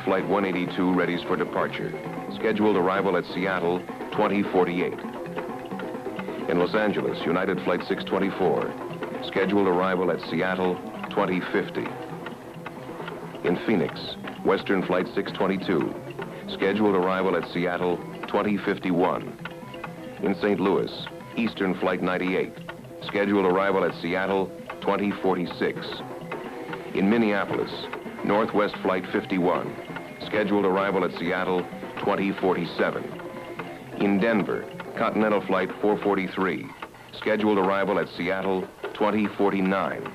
Flight 182 readies for departure. Scheduled arrival at Seattle, 2048. In Los Angeles, United Flight 624. Scheduled arrival at Seattle, 2050. In Phoenix, Western Flight 622. Scheduled arrival at Seattle, 2051. In St. Louis, Eastern Flight 98. Scheduled arrival at Seattle, 2046. In Minneapolis, Northwest Flight 51. Scheduled arrival at Seattle, 2047. In Denver, Continental Flight 443. Scheduled arrival at Seattle, 2049.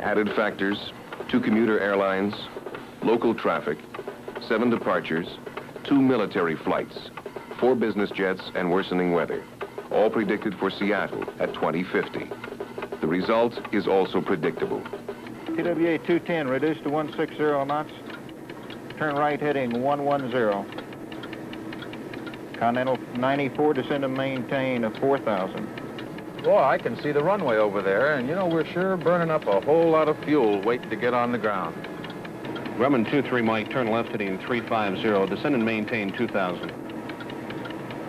Added factors: 2 commuter airlines, local traffic, 7 departures, 2 military flights, 4 business jets, and worsening weather. All predicted for Seattle at 2050. The result is also predictable. TWA 210, reduced to 160 knots. Turn right heading 110. Continental 94, descend and maintain 4,000. Boy, I can see the runway over there, and you know, we're sure burning up a whole lot of fuel waiting to get on the ground. Grumman 23 Mike, turn left heading 350, descend and maintain 2,000.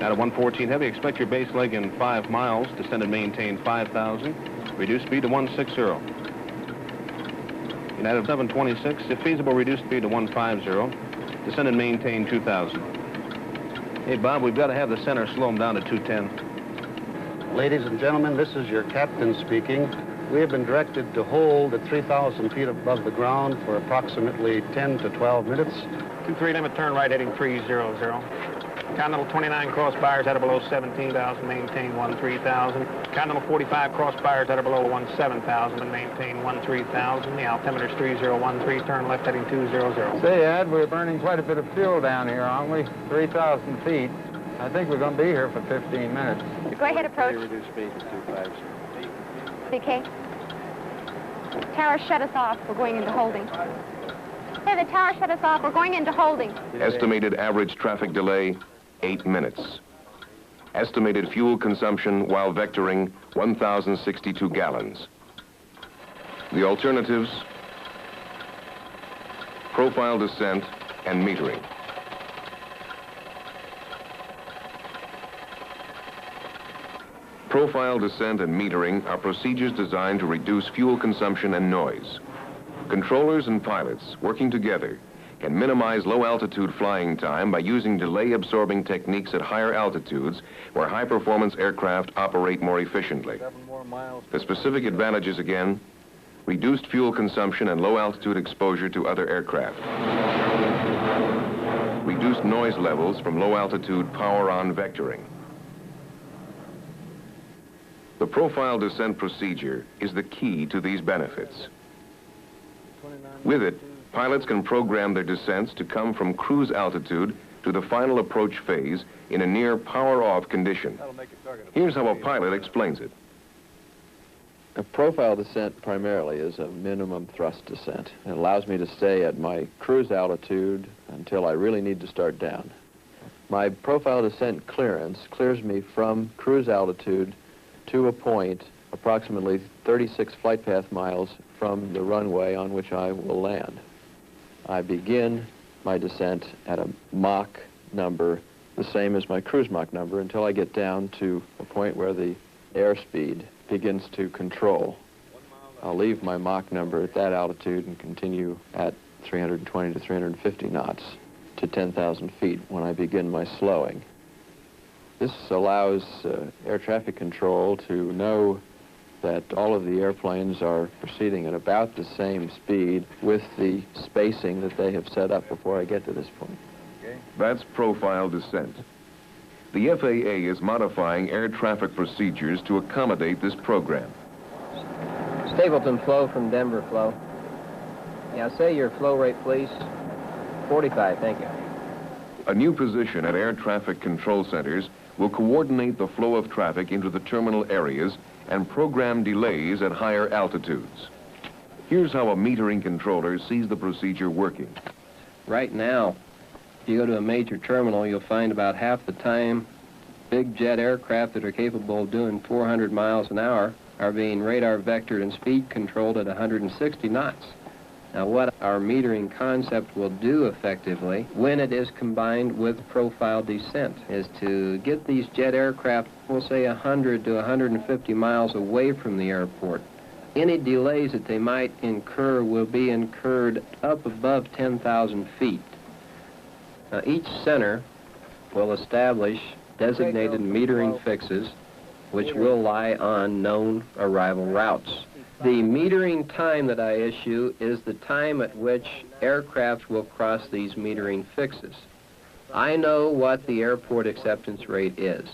Out of 114 Heavy, expect your base leg in 5 miles, descend and maintain 5,000, reduce speed to 160. United 726, if feasible, reduce speed to 150, descend and maintain 2,000. Hey, Bob, we've got to have the center slow them down to 210. Ladies and gentlemen, this is your captain speaking. We have been directed to hold at 3,000 feet above the ground for approximately 10 to 12 minutes. 23 limit, turn right heading 300. Continental 29 cross buyers out of below 17,000, maintain 13,000. Continental 45 cross buyers out of below 17,000 and maintain 13,000. The altimeter's 3013, turn left heading 200. Say, Ed, we're burning quite a bit of fuel down here, aren't we? 3,000 feet. I think we're going to be here for 15 minutes. Go ahead, approach. Reduce speed to 250. CK. Tower, shut us off. We're going into holding. Hey, the tower shut us off. We're going into holding. Estimated average traffic delay, 8 minutes. Estimated fuel consumption while vectoring, 1,062 gallons. The alternatives: profile descent and metering. Profile descent and metering are procedures designed to reduce fuel consumption and noise. Controllers and pilots, working together, can minimize low-altitude flying time by using delay-absorbing techniques at higher altitudes where high-performance aircraft operate more efficiently. The specific advantages, again: reduced fuel consumption and low-altitude exposure to other aircraft. Reduced noise levels from low-altitude power-on vectoring. The profile descent procedure is the key to these benefits. With it, pilots can program their descents to come from cruise altitude to the final approach phase in a near power-off condition. Here's how a pilot explains it. A profile descent primarily is a minimum thrust descent. It allows me to stay at my cruise altitude until I really need to start down. My profile descent clearance clears me from cruise altitude to a point approximately 36 flight path miles from the runway on which I will land. I begin my descent at a Mach number the same as my cruise Mach number until I get down to a point where the airspeed begins to control. I'll leave my Mach number at that altitude and continue at 320 to 350 knots to 10,000 feet when I begin my slowing. This allows air traffic control to know that all of the airplanes are proceeding at about the same speed with the spacing that they have set up before I get to this point. That's profile descent. The FAA is modifying air traffic procedures to accommodate this program. Stapleton flow from Denver flow. Yeah, say your flow rate, please. 45, thank you. A new position at air traffic control centers will coordinate the flow of traffic into the terminal areas and program delays at higher altitudes. Here's how a metering controller sees the procedure working. Right now, if you go to a major terminal, you'll find about half the time big jet aircraft that are capable of doing 400 miles an hour are being radar vectored and speed controlled at 160 knots. Now, what our metering concept will do effectively when it is combined with profile descent is to get these jet aircraft, we'll say 100 to 150 miles away from the airport. Any delays that they might incur will be incurred up above 10,000 feet. Now, each center will establish designated metering fixes which will lie on known arrival routes. The metering time that I issue is the time at which aircraft will cross these metering fixes. I know what the airport acceptance rate is.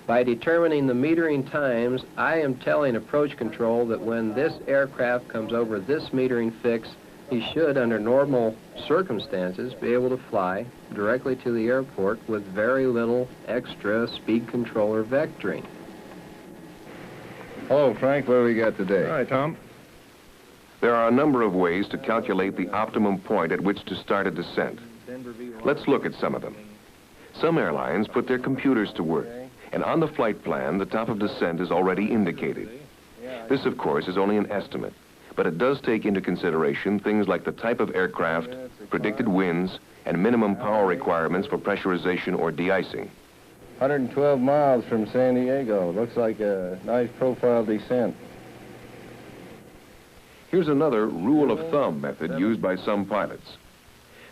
By determining the metering times, I am telling approach control that when this aircraft comes over this metering fix, he should, under normal circumstances, be able to fly directly to the airport with very little extra speed control or vectoring. Hello, Frank. What do we got today? All right, Tom. There are a number of ways to calculate the optimum point at which to start a descent. Let's look at some of them. Some airlines put their computers to work, and on the flight plan, the top of descent is already indicated. This, of course, is only an estimate, but it does take into consideration things like the type of aircraft, predicted winds, and minimum power requirements for pressurization or de-icing. 112 miles from San Diego. Looks like a nice profile descent. Here's another rule of thumb method used by some pilots.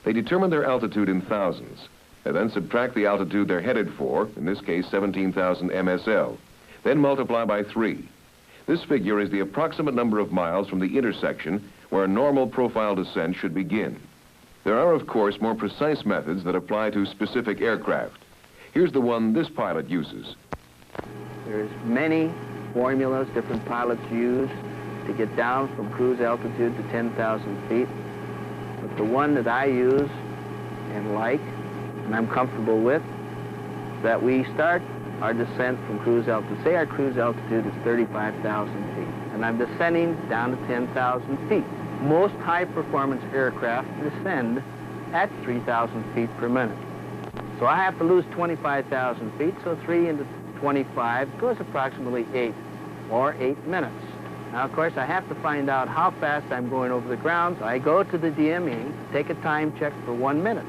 They determine their altitude in thousands. They then subtract the altitude they're headed for, in this case 17,000 MSL, then multiply by 3. This figure is the approximate number of miles from the intersection where a normal profile descent should begin. There are, of course, more precise methods that apply to specific aircraft. Here's the one this pilot uses. There's many formulas different pilots use to get down from cruise altitude to 10,000 feet. But the one that I use and like, and I'm comfortable with, that we start our descent from cruise altitude. Say our cruise altitude is 35,000 feet, and I'm descending down to 10,000 feet. Most high-performance aircraft descend at 3,000 feet per minute. So I have to lose 25,000 feet, so 3 into 25 goes approximately 8 or 8 minutes. Now, of course, I have to find out how fast I'm going over the ground. So I go to the DME, take a time check for 1 minute,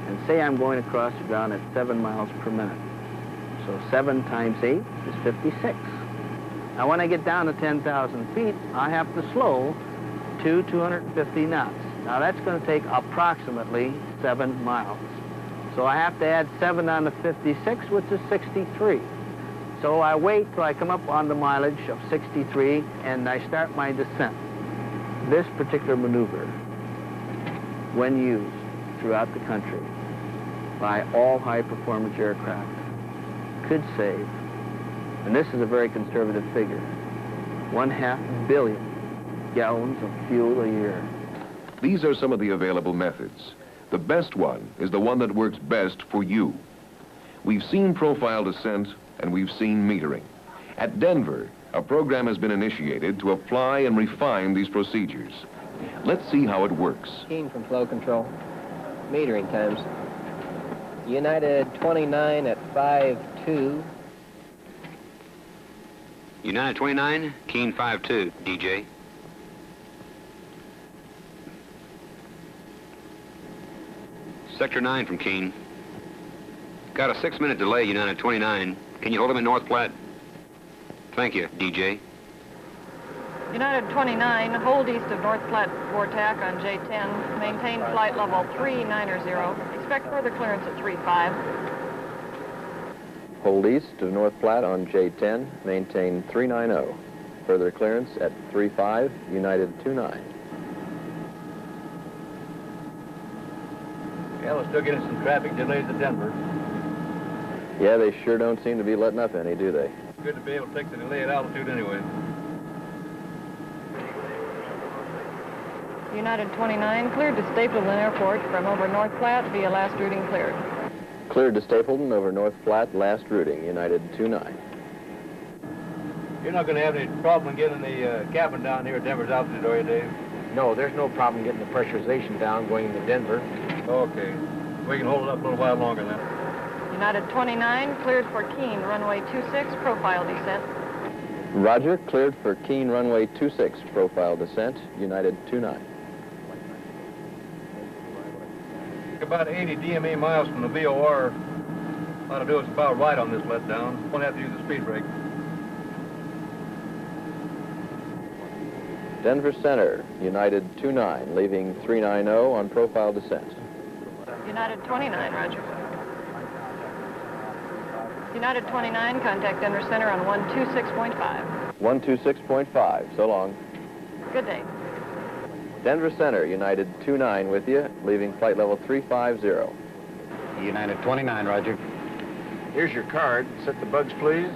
and say I'm going across the ground at 7 miles per minute. So 7 times 8 is 56. Now, when I get down to 10,000 feet, I have to slow to 250 knots. Now, that's going to take approximately 7 miles. So I have to add 7 on the 56, which is 63. So I wait till I come up on the mileage of 63, and I start my descent. This particular maneuver, when used throughout the country by all high-performance aircraft, could save, and this is a very conservative figure, 1/2 billion gallons of fuel a year. These are some of the available methods. The best one is the one that works best for you. We've seen profile descent, and we've seen metering. At Denver, a program has been initiated to apply and refine these procedures. Let's see how it works. Keen from flow control. Metering times. United 29 at 5-2. United 29, Keen 5-2, DJ. Sector 9 from Keene. Got a 6-minute delay, United 29. Can you hold him in North Platte? Thank you, DJ. United 29, hold east of North Platte for TAC on J10. Maintain flight level 390. Expect further clearance at 35. Hold east of North Platte on J10. Maintain 390. Further clearance at 35, United 29. Yeah, we're still getting some traffic delays at Denver. Yeah, they sure don't seem to be letting up any, do they? Good to be able to take the delay at altitude anyway. United 29, cleared to Stapleton Airport from over North Platte via last routing cleared. Cleared to Stapleton over North Platte, last routing, United 29. You're not going to have any problem getting the cabin down here at Denver's altitude, are you, Dave? No, there's no problem getting the pressurization down going into Denver. Okay. We can hold it up a little while longer then. United 29, cleared for Keene, runway 26, profile descent. Roger, cleared for Keene, runway 26, profile descent, United 29. about 80 DMA miles from the VOR. Ought to do us about right on this letdown. Won't have to use the speed brake. Denver Center, United 29, leaving 390 on profile descent. United 29, roger. United 29, contact Denver Center on 126.5. 126.5, so long. Good day. Denver Center, United 29 with you, leaving flight level 350. United 29, roger. Here's your card. Set the bugs, please.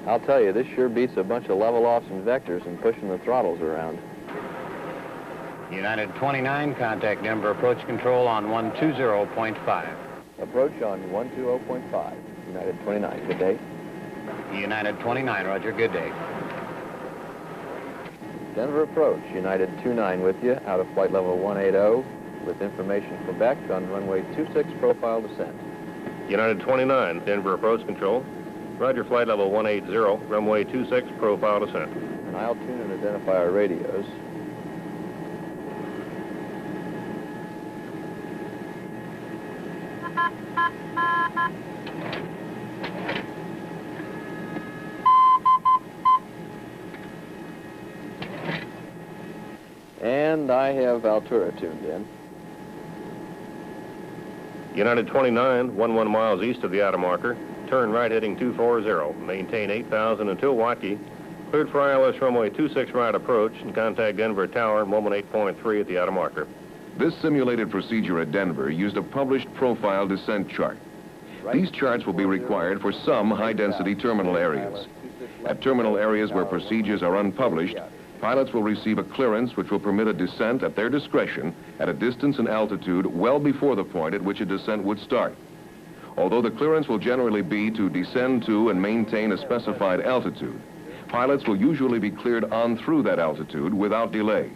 I'll tell you, this sure beats a bunch of level offs and vectors and pushing the throttles around. United 29, contact Denver approach control on 120.5. Approach on 120.5. United 29, good day. United 29, roger, good day. Denver approach, United 29 with you, out of flight level 180, with information Quebec on runway 26 profile descent. United 29, Denver approach control. Roger, flight level 180, runway 26 profile descent. And I'll tune and identify our radios. And I have Altura tuned in. United 29, 11 miles east of the outer marker. Turn right heading 240. Maintain 8,000 until Waukee. Cleared for ILS runway 26 right approach and contact Denver Tower 118.3 at the outer marker. This simulated procedure at Denver used a published profile descent chart. These charts will be required for some high-density terminal areas. At terminal areas where procedures are unpublished, pilots will receive a clearance which will permit a descent at their discretion at a distance and altitude well before the point at which a descent would start. Although the clearance will generally be to descend to and maintain a specified altitude, pilots will usually be cleared on through that altitude without delay.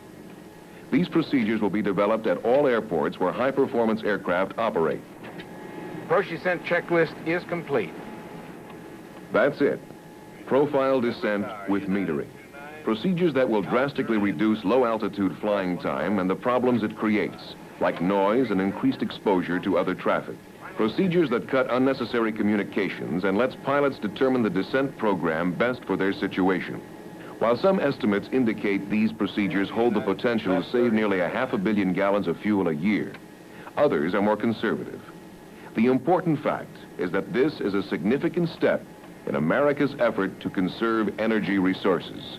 These procedures will be developed at all airports where high-performance aircraft operate. Approach descent checklist is complete. That's it. Profile descent with metering. Procedures that will drastically reduce low-altitude flying time and the problems it creates, like noise and increased exposure to other traffic. Procedures that cut unnecessary communications and lets pilots determine the descent program best for their situation. While some estimates indicate these procedures hold the potential to save nearly 500 million gallons of fuel a year, others are more conservative. The important fact is that this is a significant step in America's effort to conserve energy resources.